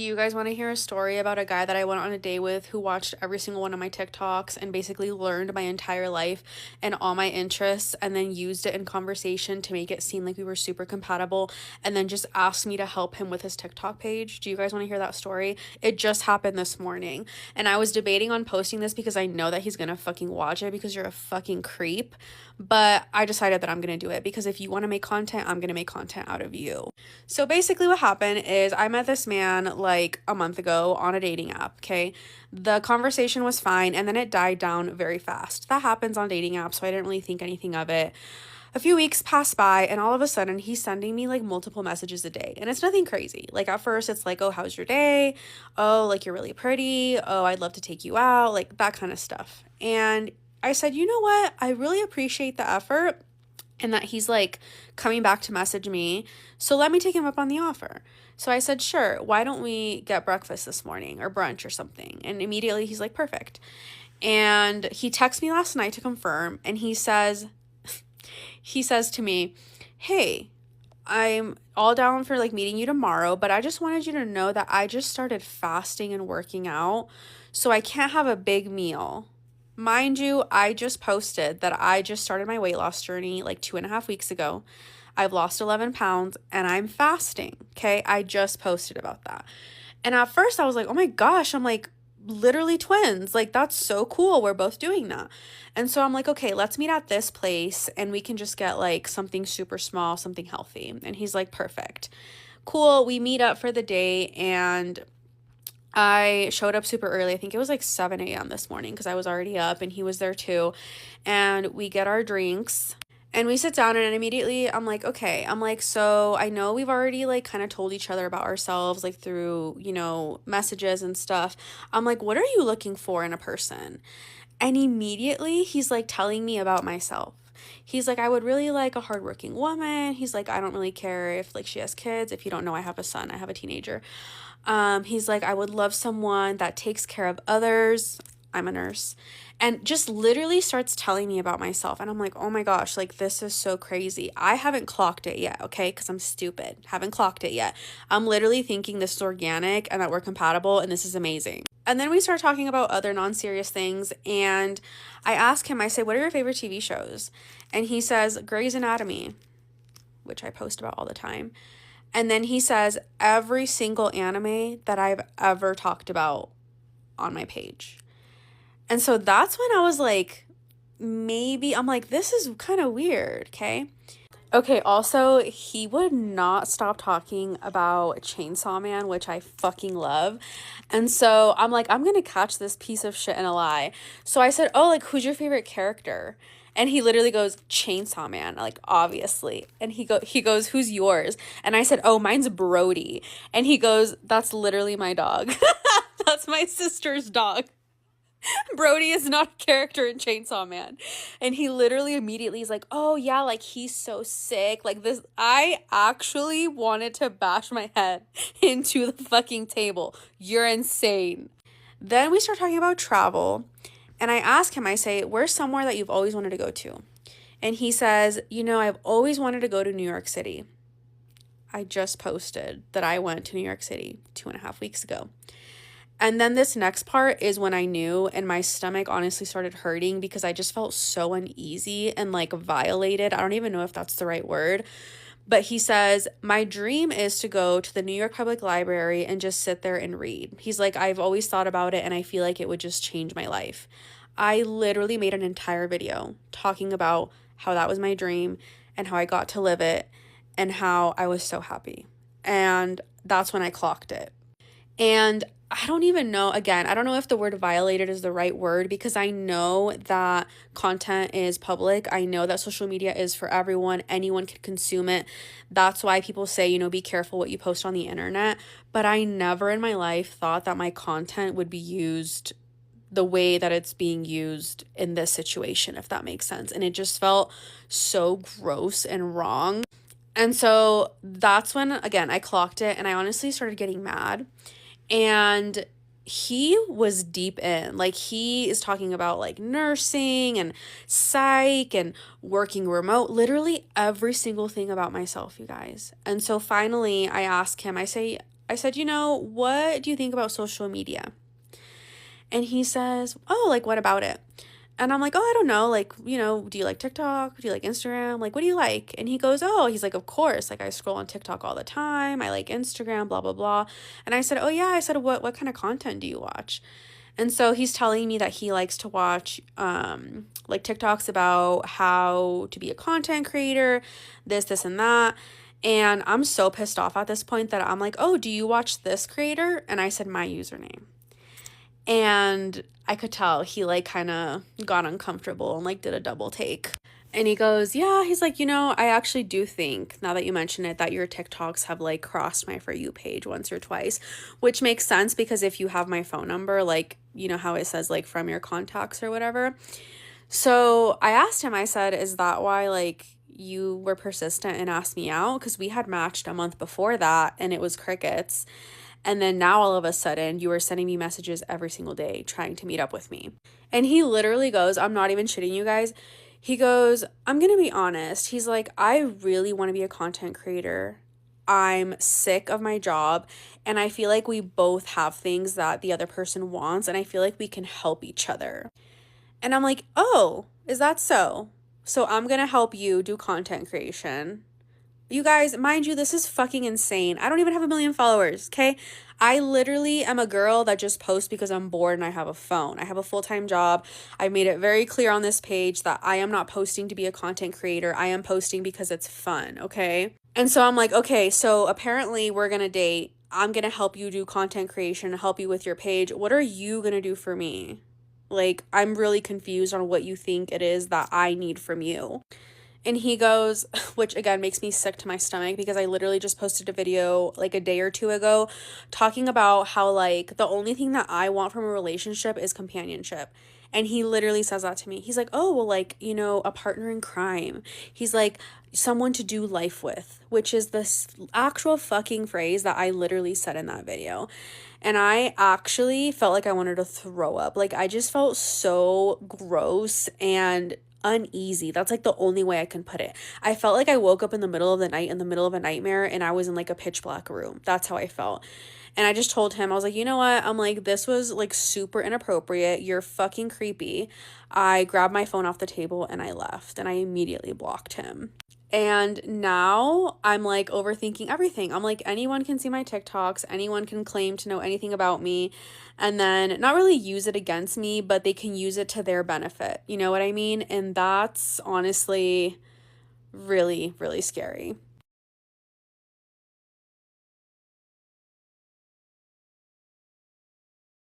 Do you guys want to hear a story about a guy that I went on a date with who watched every single one of my TikToks and basically learned my entire life and all my interests and then used it in conversation to make it seem like we were super compatible and then just asked me to help him with his TikTok page? Do you guys want to hear that story? It just happened this morning and I was debating on posting this because I know that he's gonna fucking watch it because you're a fucking creep, but I decided that I'm gonna do it because if you want to make content, I'm gonna make content out of you. So basically, what happened is I met this man like a month ago on a dating app. Okay. The conversation was fine and then it died down very fast. That happens on dating apps, so I didn't really think anything of it. A few weeks passed by and all of a sudden he's sending me like multiple messages a day. And it's nothing crazy. Like at first it's like, oh, how's your day? Oh, like you're really pretty. Oh, I'd love to take you out. Like that kind of stuff. And I said, you know what? I really appreciate the effort and that he's like coming back to message me. So let me take him up on the offer. So I said, sure, why don't we get breakfast this morning or brunch or something? And immediately he's like, perfect. And he texted me last night to confirm. And he says to me, hey, I'm all down for like meeting you tomorrow, but I just wanted you to know that I just started fasting and working out. So I can't have a big meal. Mind you, I just posted that I just started my weight loss journey like 2.5 weeks ago. I've lost 11 pounds and I'm fasting. Okay. I just posted about that. And at first I was like, oh my gosh, I'm like literally twins. Like, that's so cool. We're both doing that. And so I'm like, okay, let's meet at this place and we can just get like something super small, something healthy. And he's like, perfect. Cool. We meet up for the day and I showed up super early. I think it was like 7 a.m. this morning because I was already up and he was there too. And we get our drinks and we sit down and immediately I'm like, okay, I'm like, so I know we've already like kind of told each other about ourselves like through, messages and stuff. I'm like, what are you looking for in a person? And immediately he's like telling me about myself. He's like, I would really like a hardworking woman. He's like, I don't really care if like she has kids. If you don't know, I have a son, I have a teenager. He's like, I would love someone that takes care of others. I'm a nurse. And just literally starts telling me about myself. And I'm like, oh my gosh, like this is so crazy. I haven't clocked it yet, okay? Because I'm stupid. Haven't clocked it yet. I'm literally thinking this is organic and that we're compatible and this is amazing. And then we start talking about other non-serious things. And I ask him, I say, what are your favorite TV shows? And he says, Grey's Anatomy, which I post about all the time. And then he says every single anime that I've ever talked about on my page. And so that's when I was like, maybe, I'm like, this is kind of weird, okay? Okay, also, he would not stop talking about Chainsaw Man, which I fucking love. And so I'm like, I'm gonna catch this piece of shit in a lie. So I said, oh, like, who's your favorite character? And he literally goes, Chainsaw Man, like, obviously. And he goes, who's yours? And I said, oh, mine's Brody. And he goes, that's literally my dog. That's my sister's dog. Brody is not a character in Chainsaw Man. And he literally immediately is like, oh yeah, like he's so sick. Like this, I actually wanted to bash my head into the fucking table. You're insane. Then we start talking about travel. And I ask him, I say, where's somewhere that you've always wanted to go to? And he says, I've always wanted to go to New York City. I just posted that I went to New York City 2.5 weeks ago. And then this next part is when I knew and my stomach honestly started hurting because I just felt so uneasy and like violated. I don't even know if that's the right word. But he says, my dream is to go to the New York Public Library and just sit there and read. He's like, I've always thought about it and I feel like it would just change my life. I literally made an entire video talking about how that was my dream and how I got to live it and how I was so happy. And that's when I clocked it. And I don't even know, again, I don't know if the word violated is the right word because I know that content is public. I know that social media is for everyone. Anyone can consume it. That's why people say, be careful what you post on the internet. But I never in my life thought that my content would be used the way that it's being used in this situation, if that makes sense. And it just felt so gross and wrong. And so that's when, again, I clocked it and I honestly started getting mad. And he was deep in, like he is talking about like nursing and psych and working remote, literally every single thing about myself, you guys. And so finally I ask him, I say, I said, what do you think about social media? And he says, oh, like, what about it? And I'm like, oh, I don't know. Like, do you like TikTok? Do you like Instagram? Like, what do you like? And he goes, oh, he's like, of course. Like, I scroll on TikTok all the time. I like Instagram, blah, blah, blah. And I said, oh, yeah. I said, what kind of content do you watch? And so he's telling me that he likes to watch like TikToks about how to be a content creator, this, and that. And I'm so pissed off at this point that I'm like, oh, do you watch this creator? And I said my username. And I could tell he like kind of got uncomfortable and like did a double take. And he goes, yeah, he's like, I actually do think, now that you mention it, that your TikToks have like crossed my For You page once or twice, which makes sense because if you have my phone number, like, how it says like from your contacts or whatever. So I asked him, I said, is that why like you were persistent and asked me out? Because we had matched a month before that and it was crickets. And then now all of a sudden you were sending me messages every single day trying to meet up with me. And he literally goes, I'm not even shitting you guys. He goes, I'm going to be honest. He's like, I really want to be a content creator. I'm sick of my job. And I feel like we both have things that the other person wants. And I feel like we can help each other. And I'm like, oh, is that so? So I'm going to help you do content creation. You guys, mind you, this is fucking insane. I don't even have 1 million followers, okay? I literally am a girl that just posts because I'm bored and I have a phone. I have a full-time job. I made it very clear on this page that I am not posting to be a content creator. I am posting because it's fun, okay? And so I'm like, okay, so apparently we're gonna date. I'm gonna help you do content creation, help you with your page. What are you gonna do for me? Like, I'm really confused on what you think it is that I need from you. And he goes, which again makes me sick to my stomach because I literally just posted a video like a day or two ago talking about how like the only thing that I want from a relationship is companionship. And he literally says that to me. He's like, oh, well, like, a partner in crime. He's like, someone to do life with, which is this actual fucking phrase that I literally said in that video. And I actually felt like I wanted to throw up. Like, I just felt so gross and uneasy. That's like the only way I can put it. I felt like I woke up in the middle of the night in the middle of a nightmare and I was in like a pitch black room. That's how I felt. And I just told him, I was like, you know what? I'm like, this was like super inappropriate. You're fucking creepy. I grabbed my phone off the table and I left and I immediately blocked him. And now I'm like overthinking everything. I'm like, anyone can see my TikToks, anyone can claim to know anything about me, and then not really use it against me, but they can use it to their benefit. You know what I mean? And that's honestly really, really scary.